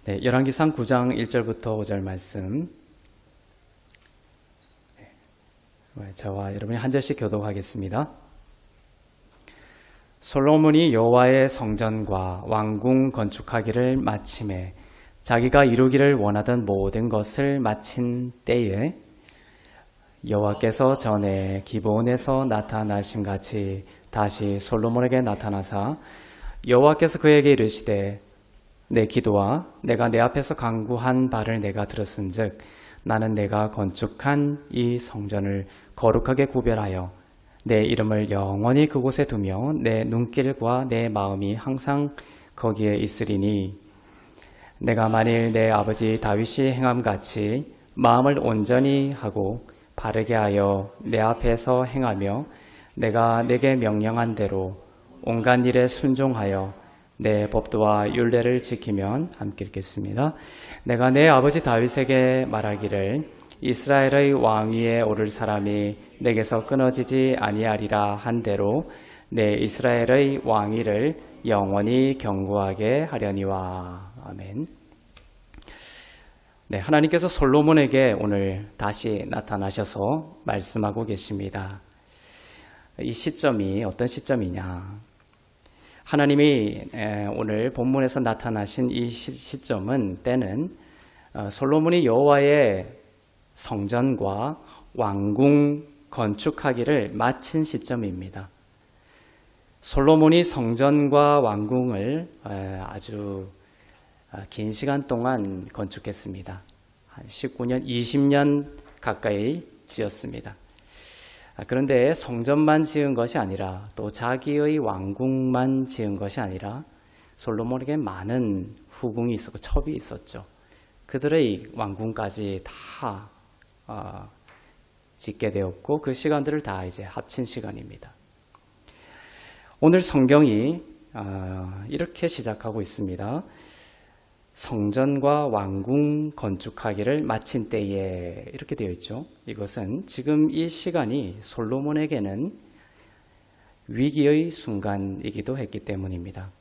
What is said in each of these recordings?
네, 열왕기상 9장 1절부터 5절 말씀. 저와 여러분이 한 절씩 교독하겠습니다. 솔로몬이 여호와의 성전과 왕궁 건축하기를 마침에 자기가 이루기를 원하던 모든 것을 마친 때에 여호와께서 전에 기브온에서 나타나신 같이 다시 솔로몬에게 나타나사 여호와께서 그에게 이르시되 내 기도와 내가 내 앞에서 간구한 바를 내가 들었은즉 나는 내가 건축한 이 성전을 거룩하게 구별하여 내 이름을 영원히 그곳에 두며 내 눈길과 내 마음이 항상 거기에 있으리니 내가 만일 내 아버지 다윗이 행함같이 마음을 온전히 하고 바르게 하여 내 앞에서 행하며 내가 내게 명령한 대로 온갖 일에 순종하여 내 법도와 율례를 지키면 함께 읽겠습니다. 내가 내 아버지 다윗에게 말하기를 이스라엘의 왕위에 오를 사람이 내게서 끊어지지 아니하리라 한 대로 내 이스라엘의 왕위를 영원히 경고하게 하려니와. 아멘. 네, 하나님께서 솔로몬에게 오늘 다시 나타나셔서 말씀하고 계십니다. 이 시점이 어떤 시점이냐? 하나님이 오늘 본문에서 나타나신 이 시점은 때는 솔로몬이 여호와의 성전과 왕궁 건축하기를 마친 시점입니다. 솔로몬이 성전과 왕궁을 아주 긴 시간 동안 건축했습니다. 한 19년, 20년 가까이 지었습니다. 그런데 성전만 지은 것이 아니라 또 자기의 왕궁만 지은 것이 아니라 솔로몬에게 많은 후궁이 있었고 첩이 있었죠. 그들의 왕궁까지 다 짓게 되었고 그 시간들을 다 이제 합친 시간입니다. 오늘 성경이 이렇게 시작하고 있습니다. 성전과 왕궁 건축하기를 마친 때에 이렇게 되어 있죠. 이것은 지금 이 시간이 솔로몬에게는 위기의 순간이기도 했기 때문입니다.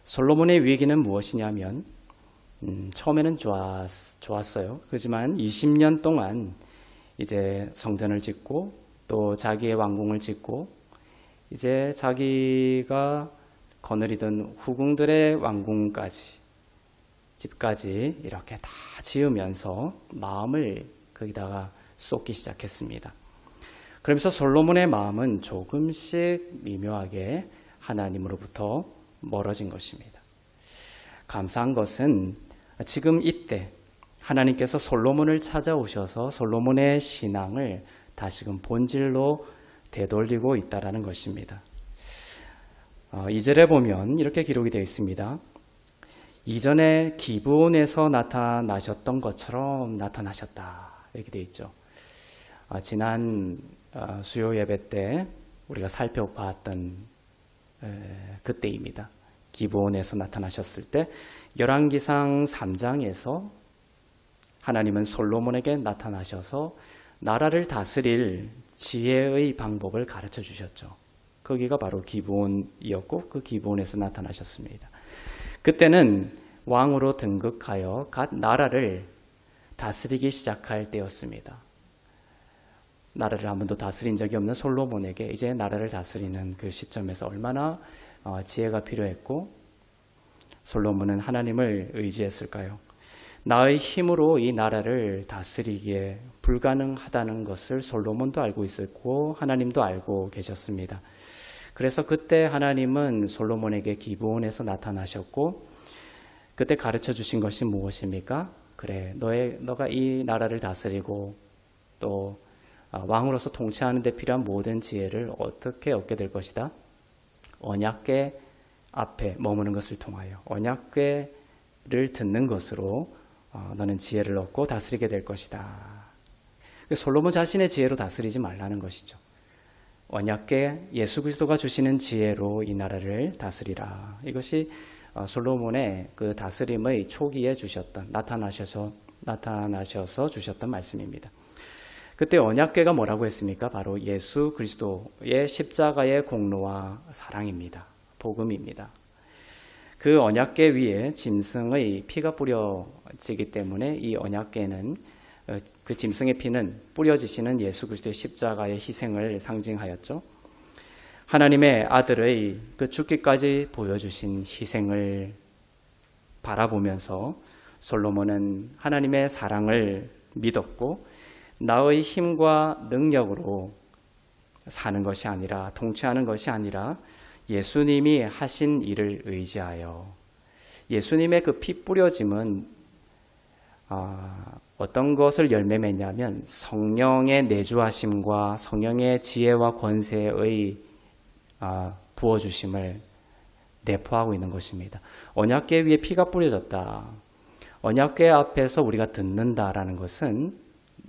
솔로몬의 위기는 무엇이냐면 처음에는 좋았어요. 하지만 20년 동안 이제 성전을 짓고 또 자기의 왕궁을 짓고 이제 자기가 거느리던 후궁들의 왕궁까지 집까지 이렇게 다 지으면서 마음을 거기다가 쏟기 시작했습니다. 그러면서 솔로몬의 마음은 조금씩 미묘하게 하나님으로부터 멀어진 것입니다. 감사한 것은 지금 이때 하나님께서 솔로몬을 찾아오셔서 솔로몬의 신앙을 다시금 본질로 되돌리고 있다는 것입니다. 2절에 보면 이렇게 기록이 되어 있습니다. 이전에 기브온에서 나타나셨던 것처럼 나타나셨다 이렇게 되어 있죠. 지난 수요 예배 때 우리가 살펴봤던 그때입니다. 기브온에서 나타나셨을 때 열왕기상 3장에서 하나님은 솔로몬에게 나타나셔서 나라를 다스릴 지혜의 방법을 가르쳐 주셨죠. 거기가 바로 기브온이었고 그 기브온에서 나타나셨습니다. 그때는 왕으로 등극하여 갓 나라를 다스리기 시작할 때였습니다. 나라를 한 번도 다스린 적이 없는 솔로몬에게 이제 나라를 다스리는 그 시점에서 얼마나 지혜가 필요했고 솔로몬은 하나님을 의지했을까요? 나의 힘으로 이 나라를 다스리기에 불가능하다는 것을 솔로몬도 알고 있었고 하나님도 알고 계셨습니다. 그래서 그때 하나님은 솔로몬에게 기브온에서 나타나셨고 그때 가르쳐 주신 것이 무엇입니까? 그래, 너가 이 나라를 다스리고 또 왕으로서 통치하는 데 필요한 모든 지혜를 어떻게 얻게 될 것이다? 언약궤 앞에 머무는 것을 통하여 언약궤를 듣는 것으로 너는 지혜를 얻고 다스리게 될 것이다. 솔로몬 자신의 지혜로 다스리지 말라는 것이죠. 언약궤 예수 그리스도가 주시는 지혜로 이 나라를 다스리라. 이것이 솔로몬의 그 다스림의 초기에 주셨던 나타나셔서 주셨던 말씀입니다. 그때 언약궤가 뭐라고 했습니까? 바로 예수 그리스도의 십자가의 공로와 사랑입니다. 복음입니다. 그 언약궤 위에 짐승의 피가 뿌려지기 때문에 이 언약궤는 그 짐승의 피는 뿌려지시는 예수 그리스도의 십자가의 희생을 상징하였죠. 하나님의 아들의 그 죽기까지 보여주신 희생을 바라보면서 솔로몬은 하나님의 사랑을 믿었고 나의 힘과 능력으로 사는 것이 아니라 통치하는 것이 아니라 예수님이 하신 일을 의지하여 예수님의 그 피 뿌려짐은 어떤 것을 열매 맺냐면 성령의 내주하심과 성령의 지혜와 권세의 부어주심을 내포하고 있는 것입니다. 언약궤 위에 피가 뿌려졌다. 언약궤 앞에서 우리가 듣는다라는 것은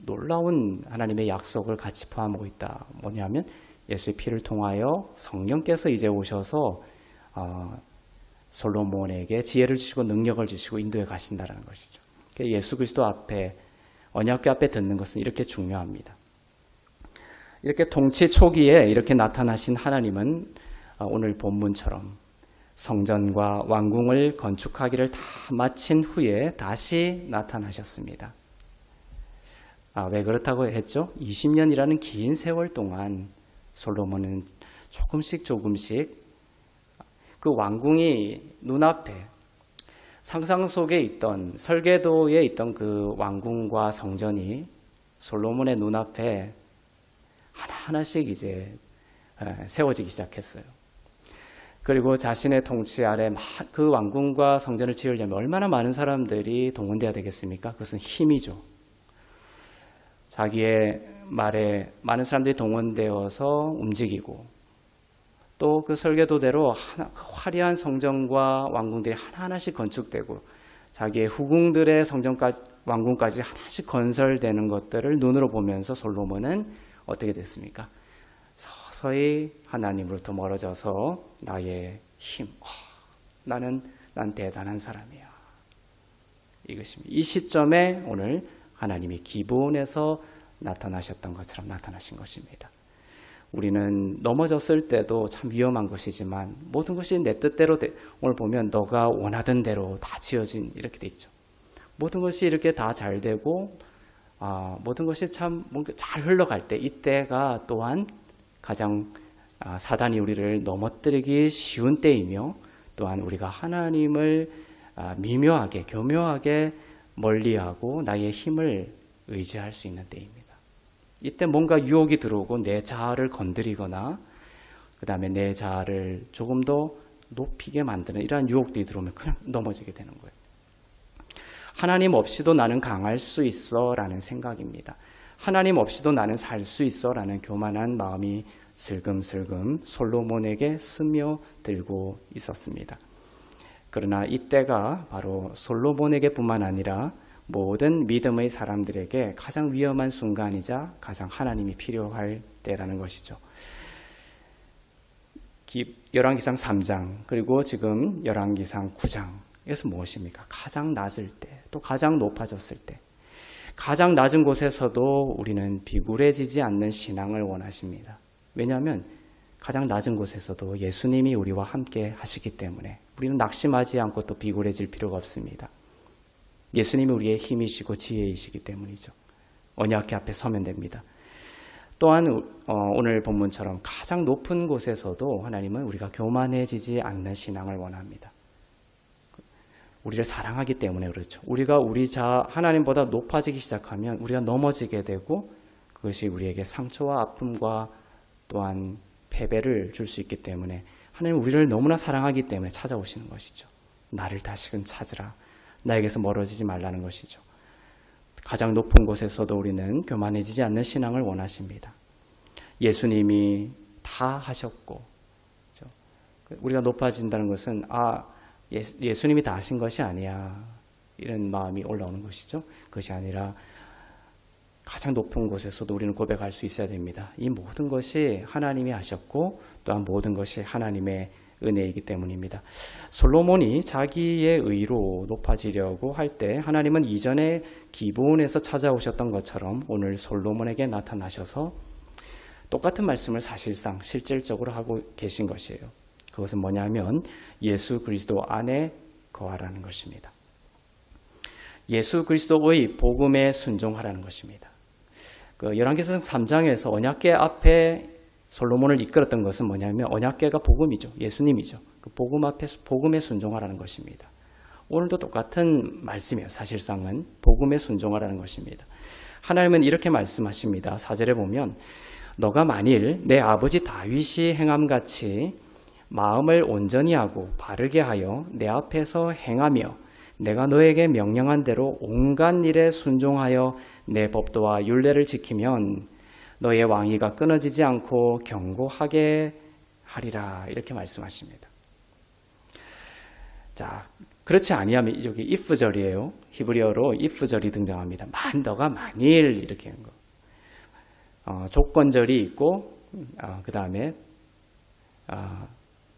놀라운 하나님의 약속을 같이 포함하고 있다. 뭐냐면 예수의 피를 통하여 성령께서 이제 오셔서 솔로몬에게 지혜를 주시고 능력을 주시고 인도해 가신다는 것이죠. 예수 그리스도 앞에 언약궤 앞에 듣는 것은 이렇게 중요합니다. 이렇게 통치 초기에 이렇게 나타나신 하나님은 오늘 본문처럼 성전과 왕궁을 건축하기를 다 마친 후에 다시 나타나셨습니다. 왜 그렇다고 했죠? 20년이라는 긴 세월 동안 솔로몬은 조금씩 그 왕궁이 눈앞에 상상 속에 있던 설계도에 있던 그 왕궁과 성전이 솔로몬의 눈앞에 하나하나씩 이제 세워지기 시작했어요. 그리고 자신의 통치 아래 그 왕궁과 성전을 지으려면 얼마나 많은 사람들이 동원돼야 되겠습니까? 그것은 힘이죠. 자기의 말에 많은 사람들이 동원되어서 움직이고 또 그 설계도대로 화려한 성전과 왕궁들이 하나하나씩 건축되고 자기의 후궁들의 성전까지 왕궁까지 하나씩 건설되는 것들을 눈으로 보면서 솔로몬은 어떻게 됐습니까? 서서히 하나님으로부터 멀어져서 나의 힘, 난 대단한 사람이야. 이것입니다. 이 시점에 오늘 하나님이 기브온에서 나타나셨던 것처럼 나타나신 것입니다. 우리는 넘어졌을 때도 참 위험한 것이지만 모든 것이 내 뜻대로 오늘 보면 너가 원하던 대로 다 지어진 이렇게 돼 있죠. 모든 것이 이렇게 다 잘 되고 모든 것이 참 잘 흘러갈 때 이때가 또한 가장 사단이 우리를 넘어뜨리기 쉬운 때이며 또한 우리가 하나님을 미묘하게 교묘하게 멀리하고 나의 힘을 의지할 수 있는 때입니다. 이때 뭔가 유혹이 들어오고 내 자아를 건드리거나 그 다음에 내 자아를 조금 더 높이게 만드는 이러한 유혹들이 들어오면 그냥 넘어지게 되는 거예요. 하나님 없이도 나는 강할 수 있어 라는 생각입니다. 하나님 없이도 나는 살 수 있어 라는 교만한 마음이 슬금슬금 솔로몬에게 스며들고 있었습니다. 그러나 이때가 바로 솔로몬에게 뿐만 아니라 모든 믿음의 사람들에게 가장 위험한 순간이자 가장 하나님이 필요할 때라는 것이죠. 열왕기상 3장 그리고 지금 열왕기상 9장 이것은 무엇입니까? 가장 낮을 때 또 가장 높아졌을 때 가장 낮은 곳에서도 우리는 비굴해지지 않는 신앙을 원하십니다. 왜냐하면 가장 낮은 곳에서도 예수님이 우리와 함께 하시기 때문에 우리는 낙심하지 않고 또 비굴해질 필요가 없습니다. 예수님이 우리의 힘이시고 지혜이시기 때문이죠. 언약궤 앞에 서면 됩니다. 또한 오늘 본문처럼 가장 높은 곳에서도 하나님은 우리가 교만해지지 않는 신앙을 원합니다. 우리를 사랑하기 때문에 그렇죠. 우리가 하나님보다 높아지기 시작하면 우리가 넘어지게 되고 그것이 우리에게 상처와 아픔과 또한 패배를 줄 수 있기 때문에 하나님은 우리를 너무나 사랑하기 때문에 찾아오시는 것이죠. 나를 다시금 찾으라. 나에게서 멀어지지 말라는 것이죠. 가장 높은 곳에서도 우리는 교만해지지 않는 신앙을 원하십니다. 예수님이 다 하셨고 그렇죠? 우리가 높아진다는 것은 예수님이 다 하신 것이 아니야 이런 마음이 올라오는 것이죠. 그것이 아니라 가장 높은 곳에서도 우리는 고백할 수 있어야 됩니다. 이 모든 것이 하나님이 하셨고 또한 모든 것이 하나님의 은혜이기 때문입니다. 솔로몬이 자기의 의로 높아지려고 할 때 하나님은 이전에 기브온에서 찾아오셨던 것처럼 오늘 솔로몬에게 나타나셔서 똑같은 말씀을 사실상 실질적으로 하고 계신 것이에요. 그것은 뭐냐면 예수 그리스도 안에 거하라는 것입니다. 예수 그리스도의 복음에 순종하라는 것입니다. 그 열왕기상 3장에서 언약궤 앞에 솔로몬을 이끌었던 것은 뭐냐면 언약궤가 복음이죠. 예수님이죠. 그 복음 앞에서 복음에 순종하라는 것입니다. 오늘도 똑같은 말씀이에요. 사실상은 복음에 순종하라는 것입니다. 하나님은 이렇게 말씀하십니다. 4절에 보면 너가 만일 내 아버지 다윗이 행함같이 마음을 온전히 하고 바르게 하여 내 앞에서 행하며 내가 너에게 명령한 대로 온갖 일에 순종하여 내 법도와 율례를 지키면 너의 왕위가 끊어지지 않고 견고하게 하리라. 이렇게 말씀하십니다. 자, 그렇지 아니하면 여기 if절이에요. 히브리어로 if절이 등장합니다. 너가 만일 이렇게 하는 거. 조건절이 있고 그 다음에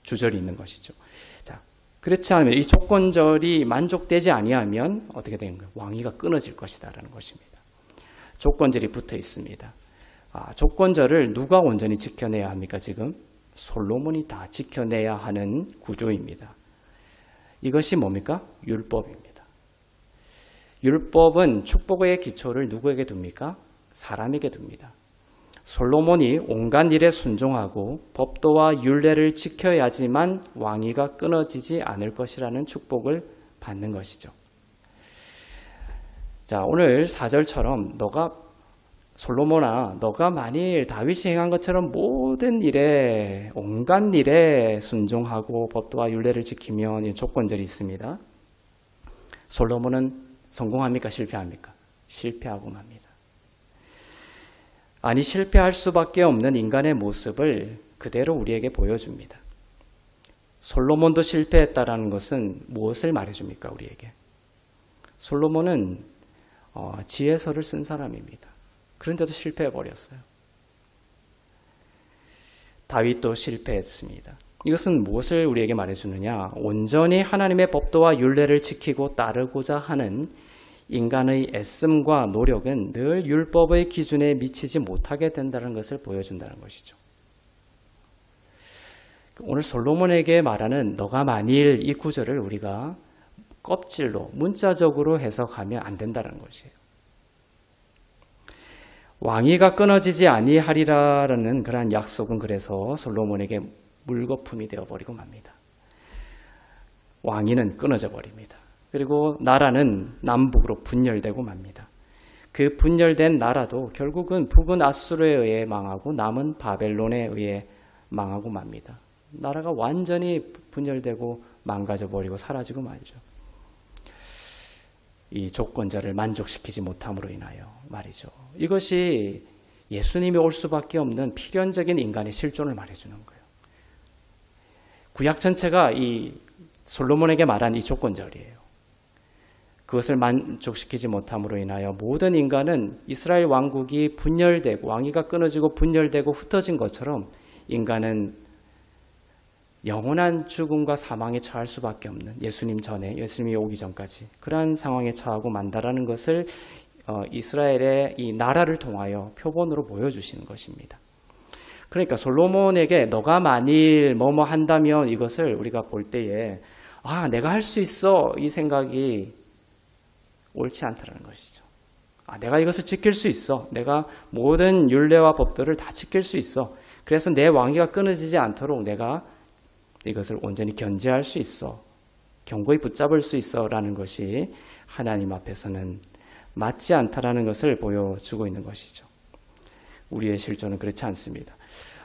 주절이 있는 것이죠. 자, 그렇지 않으면 이 조건절이 만족되지 아니하면 어떻게 되는 거예요? 왕위가 끊어질 것이다라는 것입니다. 조건절이 붙어 있습니다. 조건절을 누가 온전히 지켜내야 합니까? 지금 솔로몬이 다 지켜내야 하는 구조입니다. 이것이 뭡니까? 율법입니다. 율법은 축복의 기초를 누구에게 둡니까? 사람에게 둡니다. 솔로몬이 온갖 일에 순종하고 법도와 율례를 지켜야지만 왕위가 끊어지지 않을 것이라는 축복을 받는 것이죠. 자, 오늘 4절처럼 솔로몬아, 너가 만일 다윗이 행한 것처럼 모든 일에, 온갖 일에 순종하고 법도와 율례를 지키면 이 조건절이 있습니다. 솔로몬은 성공합니까? 실패합니까? 실패하고 맙니다. 아니, 실패할 수밖에 없는 인간의 모습을 그대로 우리에게 보여줍니다. 솔로몬도 실패했다라는 것은 무엇을 말해줍니까? 우리에게. 솔로몬은 지혜서를 쓴 사람입니다. 그런데도 실패해버렸어요. 다윗도 실패했습니다. 이것은 무엇을 우리에게 말해주느냐? 온전히 하나님의 법도와 율례를 지키고 따르고자 하는 인간의 애씀과 노력은 늘 율법의 기준에 미치지 못하게 된다는 것을 보여준다는 것이죠. 오늘 솔로몬에게 말하는 너가 만일 이 구절을 우리가 껍질로 문자적으로 해석하면 안 된다는 것이에요. 왕위가 끊어지지 아니하리라는 그러한 약속은 그래서 솔로몬에게 물거품이 되어버리고 맙니다. 왕위는 끊어져 버립니다. 그리고 나라는 남북으로 분열되고 맙니다. 그 분열된 나라도 결국은 북은 아수르에 의해 망하고 남은 바벨론에 의해 망하고 맙니다. 나라가 완전히 분열되고 망가져 버리고 사라지고 말죠. 이 조건자를 만족시키지 못함으로 인하여 말이죠. 이것이 예수님이 올 수밖에 없는 필연적인 인간의 실존을 말해주는 거예요. 구약 전체가 이 솔로몬에게 말한 이 조건절이에요. 그것을 만족시키지 못함으로 인하여 모든 인간은 이스라엘 왕국이 분열되고 왕위가 끊어지고 분열되고 흩어진 것처럼 인간은 영원한 죽음과 사망에 처할 수밖에 없는 예수님 전에 예수님이 오기 전까지 그러한 상황에 처하고 만다라는 것을 이스라엘의 이 나라를 통하여 표본으로 보여주시는 것입니다. 그러니까 솔로몬에게 너가 만일 뭐뭐 한다면 이것을 우리가 볼 때에 내가 할 수 있어 이 생각이 옳지 않다는 것이죠. 내가 이것을 지킬 수 있어. 내가 모든 율례와 법도를 다 지킬 수 있어. 그래서 내 왕위가 끊어지지 않도록 내가 이것을 온전히 견제할 수 있어. 견고히 붙잡을 수 있어 라는 것이 하나님 앞에서는 맞지 않다라는 것을 보여주고 있는 것이죠. 우리의 실존은 그렇지 않습니다.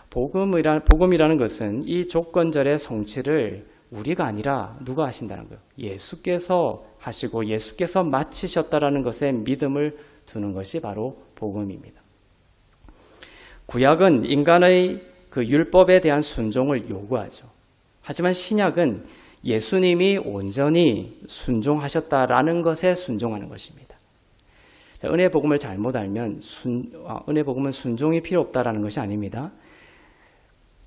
복음이라는 것은 이 조건절의 성취를 우리가 아니라 누가 하신다는 거예요. 예수께서 하시고 예수께서 마치셨다라는 것에 믿음을 두는 것이 바로 복음입니다. 구약은 인간의 그 율법에 대한 순종을 요구하죠. 하지만 신약은 예수님이 온전히 순종하셨다라는 것에 순종하는 것입니다. 자, 은혜 복음을 잘못 알면 은혜 복음은 순종이 필요 없다라는 것이 아닙니다.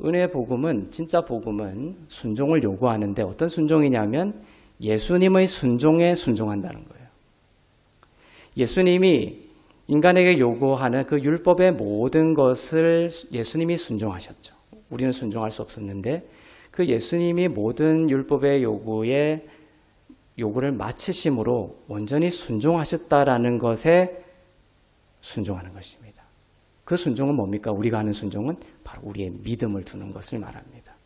은혜 복음은 진짜 복음은 순종을 요구하는데 어떤 순종이냐면 예수님의 순종에 순종한다는 거예요. 예수님이 인간에게 요구하는 그 율법의 모든 것을 예수님이 순종하셨죠. 우리는 순종할 수 없었는데 그 예수님이 모든 율법의 요구를 마치심으로 온전히 순종하셨다라는 것에 순종하는 것입니다. 그 순종은 뭡니까? 우리가 하는 순종은 바로 우리의 믿음을 두는 것을 말합니다.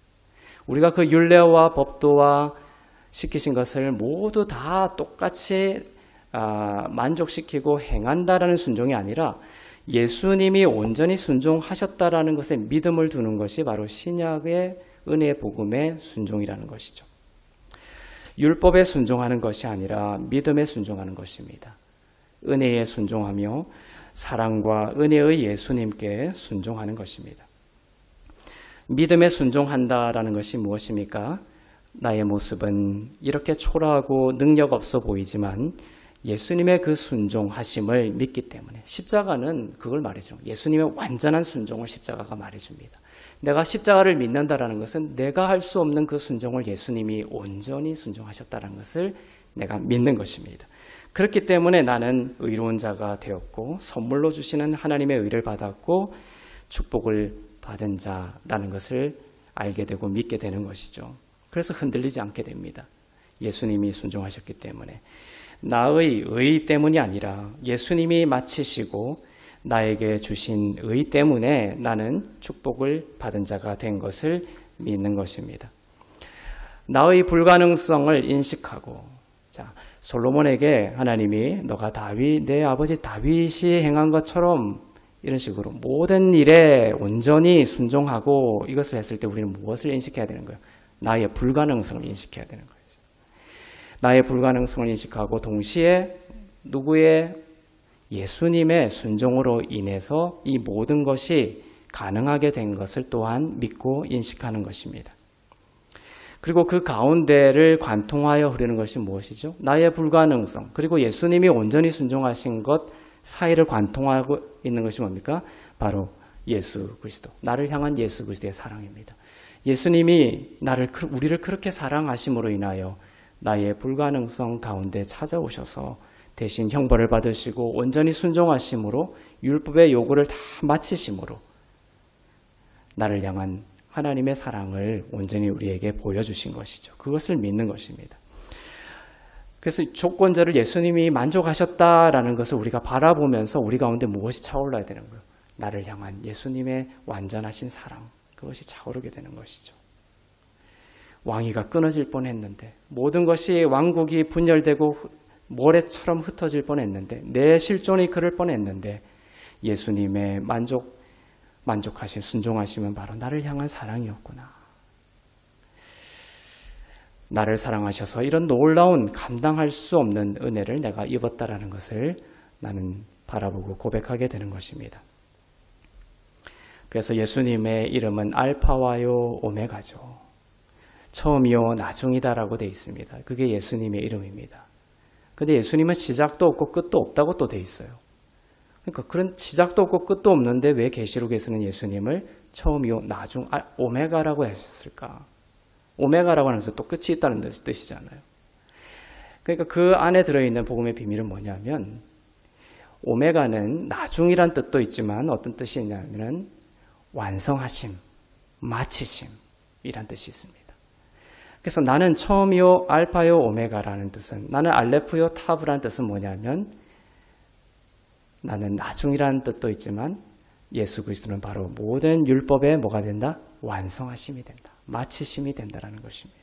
우리가 그 율례와 법도와 시키신 것을 모두 다 똑같이 만족시키고 행한다라는 순종이 아니라 예수님이 온전히 순종하셨다라는 것에 믿음을 두는 것이 바로 신약의 은혜의 복음의 순종이라는 것이죠. 율법에 순종하는 것이 아니라 믿음에 순종하는 것입니다. 은혜에 순종하며 사랑과 은혜의 예수님께 순종하는 것입니다. 믿음에 순종한다라는 것이 무엇입니까? 나의 모습은 이렇게 초라하고 능력 없어 보이지만 예수님의 그 순종하심을 믿기 때문에 십자가는 그걸 말해줘. 예수님의 완전한 순종을 십자가가 말해줍니다. 내가 십자가를 믿는다라는 것은 내가 할 수 없는 그 순종을 예수님이 온전히 순종하셨다는 것을 내가 믿는 것입니다. 그렇기 때문에 나는 의로운 자가 되었고 선물로 주시는 하나님의 의를 받았고 축복을 받은 자라는 것을 알게 되고 믿게 되는 것이죠. 그래서 흔들리지 않게 됩니다. 예수님이 순종하셨기 때문에. 나의 의 때문이 아니라 예수님이 마치시고 나에게 주신 의 때문에 나는 축복을 받은 자가 된 것을 믿는 것입니다. 나의 불가능성을 인식하고, 자, 솔로몬에게 하나님이 너가 내 아버지 다윗이 행한 것처럼 이런 식으로 모든 일에 온전히 순종하고 이것을 했을 때 우리는 무엇을 인식해야 되는 거예요? 나의 불가능성을 인식해야 되는 거예요. 나의 불가능성을 인식하고 동시에 누구의 예수님의 순종으로 인해서 이 모든 것이 가능하게 된 것을 또한 믿고 인식하는 것입니다. 그리고 그 가운데를 관통하여 흐르는 것이 무엇이죠? 나의 불가능성, 그리고 예수님이 온전히 순종하신 것 사이를 관통하고 있는 것이 뭡니까? 바로 예수 그리스도, 나를 향한 예수 그리스도의 사랑입니다. 예수님이 우리를 그렇게 사랑하심으로 인하여 나의 불가능성 가운데 찾아오셔서 대신 형벌을 받으시고 온전히 순종하심으로 율법의 요구를 다 마치심으로 나를 향한 하나님의 사랑을 온전히 우리에게 보여주신 것이죠. 그것을 믿는 것입니다. 그래서 조건자를 예수님이 만족하셨다라는 것을 우리가 바라보면서 우리 가운데 무엇이 차올라야 되는 거예요? 나를 향한 예수님의 완전하신 사랑, 그것이 차오르게 되는 것이죠. 왕위가 끊어질 뻔했는데, 모든 것이 왕국이 분열되고 모래처럼 흩어질 뻔했는데, 내 실존이 그럴 뻔했는데 예수님의 만족하신 순종하심은 바로 나를 향한 사랑이었구나. 나를 사랑하셔서 이런 놀라운 감당할 수 없는 은혜를 내가 입었다라는 것을 나는 바라보고 고백하게 되는 것입니다. 그래서 예수님의 이름은 알파와요 오메가죠. 처음이요 나중이다라고 되어 있습니다. 그게 예수님의 이름입니다. 근데 예수님은 시작도 없고 끝도 없다고 또 되어 있어요. 그러니까 그런 시작도 없고 끝도 없는데 왜 계시록에서는 예수님을 처음이요 오메가라고 하셨을까? 오메가라고 하면서 또 끝이 있다는 뜻이잖아요. 그러니까 그 안에 들어있는 복음의 비밀은 뭐냐면 오메가는 나중이란 뜻도 있지만 어떤 뜻이 있냐면 완성하심, 마치심이란 뜻이 있습니다. 그래서 나는 처음이요 알파요 오메가라는 뜻은, 나는 알레프요 타브라는 뜻은 뭐냐면 나는 나중이라는 뜻도 있지만 예수 그리스도는 바로 모든 율법에 뭐가 된다? 완성하심이 된다. 마치심이 된다는 것입니다.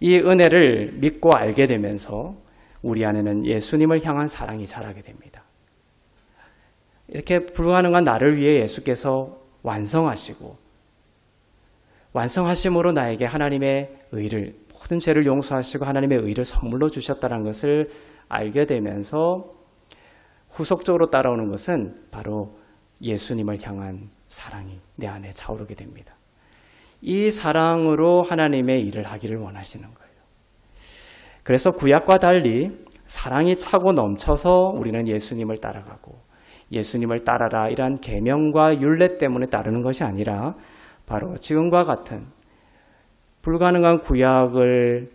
이 은혜를 믿고 알게 되면서 우리 안에는 예수님을 향한 사랑이 자라게 됩니다. 이렇게 불가능한 나를 위해 예수께서 완성하심으로 나에게 하나님의 의를, 모든 죄를 용서하시고 하나님의 의를 선물로 주셨다는 것을 알게 되면서 후속적으로 따라오는 것은 바로 예수님을 향한 사랑이 내 안에 차오르게 됩니다. 이 사랑으로 하나님의 일을 하기를 원하시는 거예요. 그래서 구약과 달리 사랑이 차고 넘쳐서 우리는 예수님을 따라가고, 예수님을 따라라 이러한 계명과 율례 때문에 따르는 것이 아니라 바로 지금과 같은 불가능한 구약을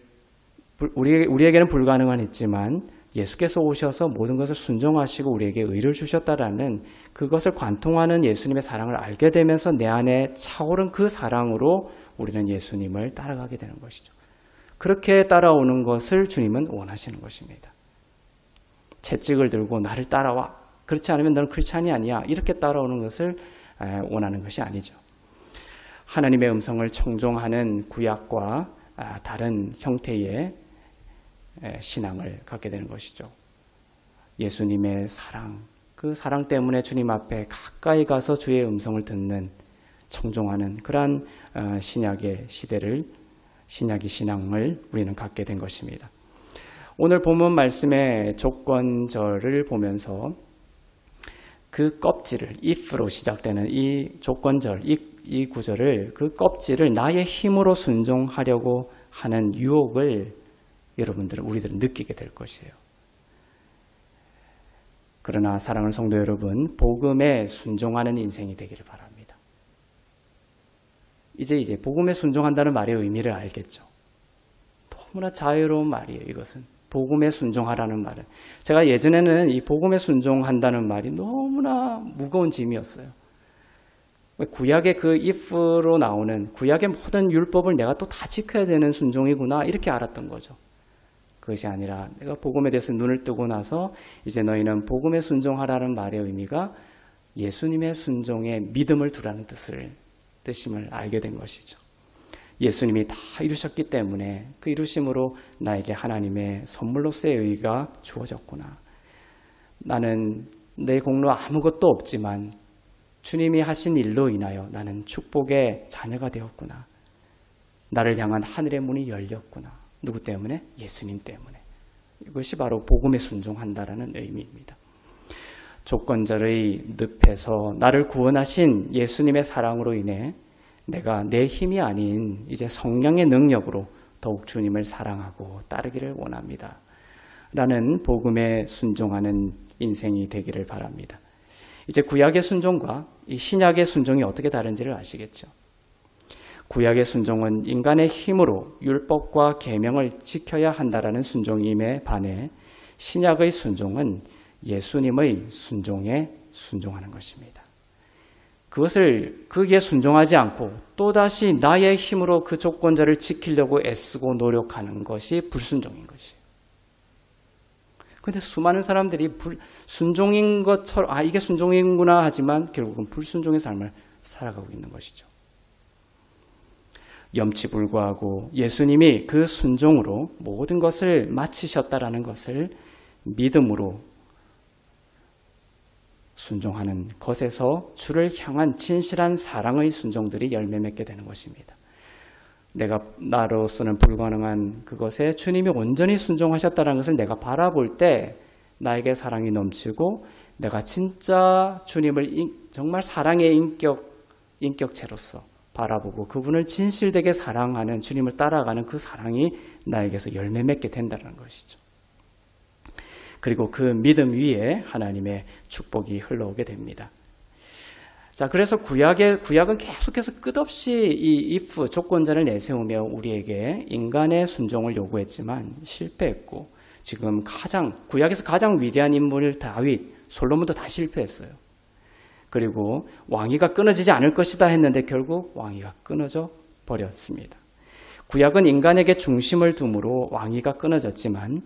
우리에게는 불가능한 있지만 예수께서 오셔서 모든 것을 순종하시고 우리에게 의를 주셨다라는 그것을 관통하는 예수님의 사랑을 알게 되면서 내 안에 차오른 그 사랑으로 우리는 예수님을 따라가게 되는 것이죠. 그렇게 따라오는 것을 주님은 원하시는 것입니다. 채찍을 들고 나를 따라와. 그렇지 않으면 너는 크리스찬이 아니야. 이렇게 따라오는 것을 원하는 것이 아니죠. 하나님의 음성을 청종하는 구약과 다른 형태의 신앙을 갖게 되는 것이죠. 예수님의 사랑, 그 사랑 때문에 주님 앞에 가까이 가서 주의 음성을 듣는, 청종하는 그러한 신약의 시대를, 신약의 신앙을 우리는 갖게 된 것입니다. 오늘 본문 말씀의 조건절을 보면서 그 껍질을, if로 시작되는 이 조건절, 이 구절을, 그 껍질을 나의 힘으로 순종하려고 하는 유혹을 우리들은 느끼게 될 것이에요. 그러나 사랑하는 성도 여러분, 복음에 순종하는 인생이 되기를 바랍니다. 이제 복음에 순종한다는 말의 의미를 알겠죠. 너무나 자유로운 말이에요, 이것은. 복음에 순종하라는 말은. 제가 예전에는 이 복음에 순종한다는 말이 너무나 무거운 짐이었어요. 구약의 그 if로 나오는 구약의 모든 율법을 내가 또 다 지켜야 되는 순종이구나, 이렇게 알았던 거죠. 그것이 아니라 내가 복음에 대해서 눈을 뜨고 나서 이제 너희는 복음에 순종하라는 말의 의미가 예수님의 순종에 믿음을 두라는 뜻임을 알게 된 것이죠. 예수님이 다 이루셨기 때문에 그 이루심으로 나에게 하나님의 선물로서의 의가 주어졌구나. 나는 내 공로 아무것도 없지만 주님이 하신 일로 인하여 나는 축복의 자녀가 되었구나. 나를 향한 하늘의 문이 열렸구나. 누구 때문에? 예수님 때문에. 이것이 바로 복음에 순종한다라는 의미입니다. 조건절의 늪에서 나를 구원하신 예수님의 사랑으로 인해 내가 내 힘이 아닌 이제 성령의 능력으로 더욱 주님을 사랑하고 따르기를 원합니다. 라는 복음에 순종하는 인생이 되기를 바랍니다. 이제 구약의 순종과 이 신약의 순종이 어떻게 다른지를 아시겠죠? 구약의 순종은 인간의 힘으로 율법과 계명을 지켜야 한다라는 순종임에 반해 신약의 순종은 예수님의 순종에 순종하는 것입니다. 그게 순종하지 않고 또다시 나의 힘으로 그 조건자를 지키려고 애쓰고 노력하는 것이 불순종인 것이에요. 그런데 수많은 사람들이 순종인 것처럼 이게 순종이구나 하지만 결국은 불순종의 삶을 살아가고 있는 것이죠. 염치불구하고 예수님이 그 순종으로 모든 것을 마치셨다라는 것을 믿음으로 순종하는 것에서 주를 향한 진실한 사랑의 순종들이 열매 맺게 되는 것입니다. 내가 나로서는 불가능한 그것에 주님이 온전히 순종하셨다는 것을 내가 바라볼 때 나에게 사랑이 넘치고 내가 진짜 주님을 정말 사랑의 인격체로서 바라보고 그분을 진실되게 사랑하는 주님을 따라가는 그 사랑이 나에게서 열매 맺게 된다는 것이죠. 그리고 그 믿음 위에 하나님의 축복이 흘러오게 됩니다. 자, 그래서 구약은 계속해서 끝없이 이 if 조건자를 내세우며 우리에게 인간의 순종을 요구했지만 실패했고 지금 구약에서 가장 위대한 인물 다윗, 솔로몬도 다 실패했어요. 그리고 왕위가 끊어지지 않을 것이다 했는데 결국 왕위가 끊어져 버렸습니다. 구약은 인간에게 중심을 둠으로 왕위가 끊어졌지만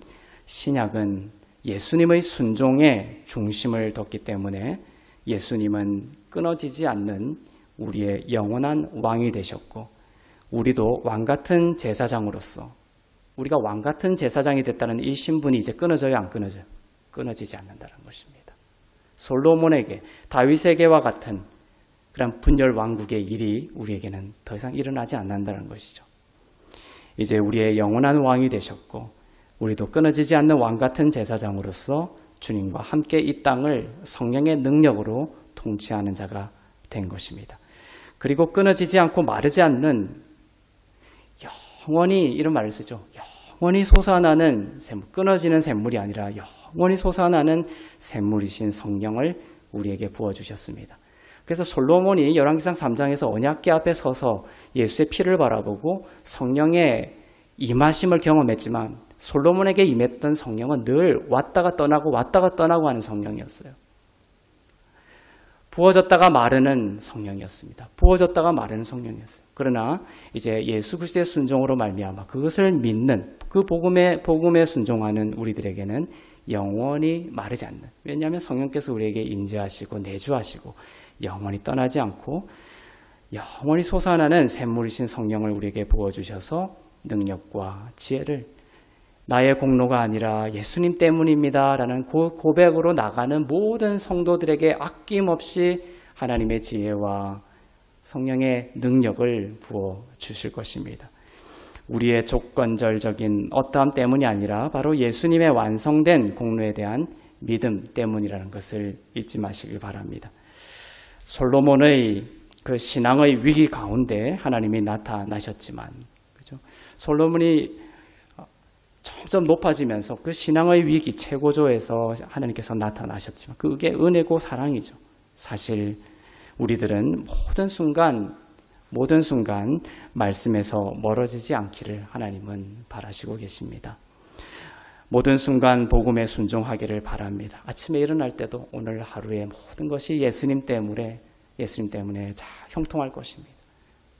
신약은 예수님의 순종에 중심을 뒀기 때문에 예수님은 끊어지지 않는 우리의 영원한 왕이 되셨고 우리도 왕같은 제사장으로서 우리가 왕같은 제사장이 됐다는 이 신분이 이제 끊어져요, 안 끊어져요? 끊어지지 않는다는 것입니다. 솔로몬에게 다윗에게와 같은 그런 분열 왕국의 일이 우리에게는 더 이상 일어나지 않는다는 것이죠. 이제 우리의 영원한 왕이 되셨고 우리도 끊어지지 않는 왕같은 제사장으로서 주님과 함께 이 땅을 성령의 능력으로 통치하는 자가 된 것입니다. 그리고 끊어지지 않고 마르지 않는 영원히 이런 말을 쓰죠. 영원히 솟아나는 샘물, 끊어지는 샘물이 아니라 영원히 솟아나는 샘물이신 성령을 우리에게 부어주셨습니다. 그래서 솔로몬이 열왕기상 3장에서 언약궤 앞에 서서 예수의 피를 바라보고 성령의 임하심을 경험했지만 솔로몬에게 임했던 성령은 늘 왔다가 떠나고 하는 성령이었어요. 부어졌다가 마르는 성령이었습니다. 부어졌다가 마르는 성령이었어요. 그러나 이제 예수 그리스도의 순종으로 말미암아 그것을 믿는 그 복음에 순종하는 우리들에게는 영원히 마르지 않는, 왜냐하면 성령께서 우리에게 임재하시고 내주하시고 영원히 떠나지 않고 영원히 솟아나는 샘물이신 성령을 우리에게 부어주셔서 능력과 지혜를, 나의 공로가 아니라 예수님 때문입니다 라는 고백으로 나가는 모든 성도들에게 아낌없이 하나님의 지혜와 성령의 능력을 부어주실 것입니다. 우리의 조건절적인 어떠함 때문이 아니라 바로 예수님의 완성된 공로에 대한 믿음 때문이라는 것을 잊지 마시길 바랍니다. 솔로몬의 그 신앙의 위기 가운데 하나님이 나타나셨지만, 그렇죠? 솔로몬이 점점 높아지면서 그 신앙의 위기 최고조에서 하나님께서 나타나셨지만 그게 은혜고 사랑이죠. 사실 우리들은 모든 순간 말씀에서 멀어지지 않기를 하나님은 바라시고 계십니다. 모든 순간 복음에 순종하기를 바랍니다. 아침에 일어날 때도 오늘 하루의 모든 것이 예수님 때문에 잘 형통할 것입니다.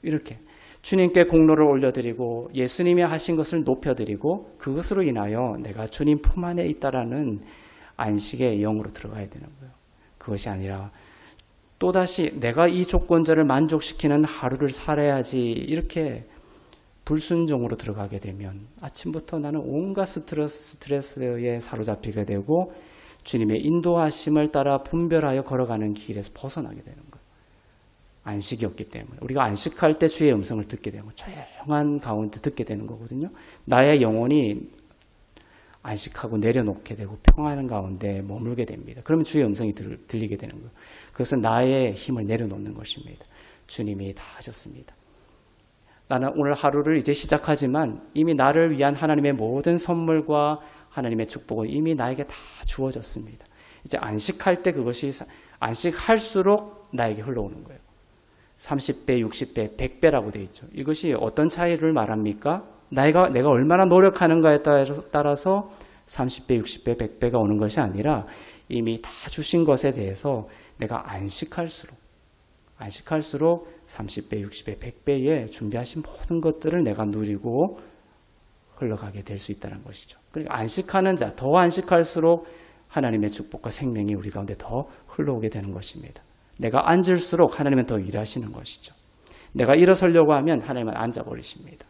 이렇게 주님께 공로를 올려드리고 예수님이 하신 것을 높여드리고 그것으로 인하여 내가 주님 품 안에 있다라는 안식의 영으로 들어가야 되는 거예요. 그것이 아니라 또다시 내가 이 조건절을 만족시키는 하루를 살아야지 이렇게 불순종으로 들어가게 되면 아침부터 나는 온갖 스트레스에 사로잡히게 되고 주님의 인도하심을 따라 분별하여 걸어가는 길에서 벗어나게 되는 거예요. 안식이 없기 때문에. 우리가 안식할 때 주의 음성을 듣게 되고 조용한 가운데 듣게 되는 거거든요. 나의 영혼이 안식하고 내려놓게 되고 평안한 가운데 머물게 됩니다. 그러면 주의 음성이 들리게 되는 거예요. 그것은 나의 힘을 내려놓는 것입니다. 주님이 다 하셨습니다. 나는 오늘 하루를 이제 시작하지만 이미 나를 위한 하나님의 모든 선물과 하나님의 축복은 이미 나에게 다 주어졌습니다. 이제 안식할 때 그것이 안식할수록 나에게 흘러오는 거예요. 30배, 60배, 100배라고 되어 있죠. 이것이 어떤 차이를 말합니까? 내가 얼마나 노력하는가에 따라서 30배, 60배, 100배가 오는 것이 아니라 이미 다 주신 것에 대해서 내가 안식할수록 30배, 60배, 100배에 준비하신 모든 것들을 내가 누리고 흘러가게 될 수 있다는 것이죠. 그러니까 안식하는 자, 더 안식할수록 하나님의 축복과 생명이 우리 가운데 더 흘러오게 되는 것입니다. 내가 앉을수록 하나님은 더 일하시는 것이죠. 내가 일어서려고 하면 하나님은 앉아버리십니다.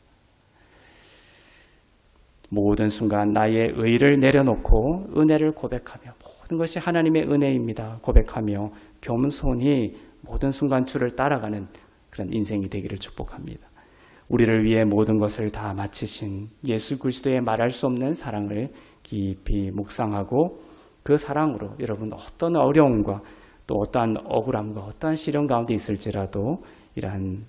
모든 순간 나의 의를 내려놓고 은혜를 고백하며 모든 것이 하나님의 은혜입니다 고백하며 겸손히 모든 순간 주를 따라가는 그런 인생이 되기를 축복합니다. 우리를 위해 모든 것을 다 마치신 예수 그리스도의 말할 수 없는 사랑을 깊이 묵상하고 그 사랑으로 여러분 어떤 어려움과 또 어떠한 억울함과 어떠한 시련 가운데 있을지라도 이러한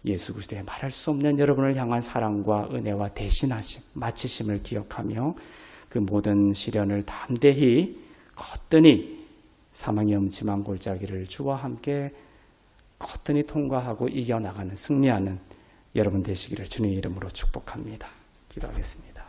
예수 그리스도의 말할 수 없는 여러분을 향한 사랑과 은혜와 대신하심, 마치심을 기억하며 그 모든 시련을 담대히 거뜬히 사망의 음침한 골짜기를 주와 함께 거뜬히 통과하고 이겨나가는 승리하는 여러분 되시기를 주님의 이름으로 축복합니다. 기도하겠습니다.